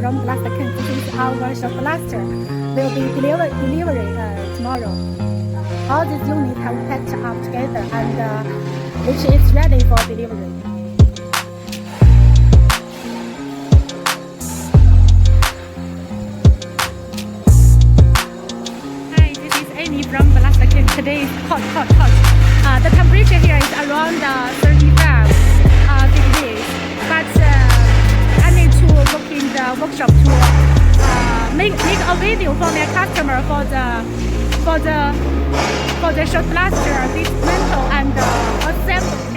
from Blaster King. This is our shop blaster. Will be delivery tomorrow. All these units have packed up together and which is ready for delivery. Hi, this is Amy from Blaster King. Today is hot. The temperature here is around 35 degrees, but I need to look in the workshop to make a video for my customer for the shot blaster, dismantle and assemble.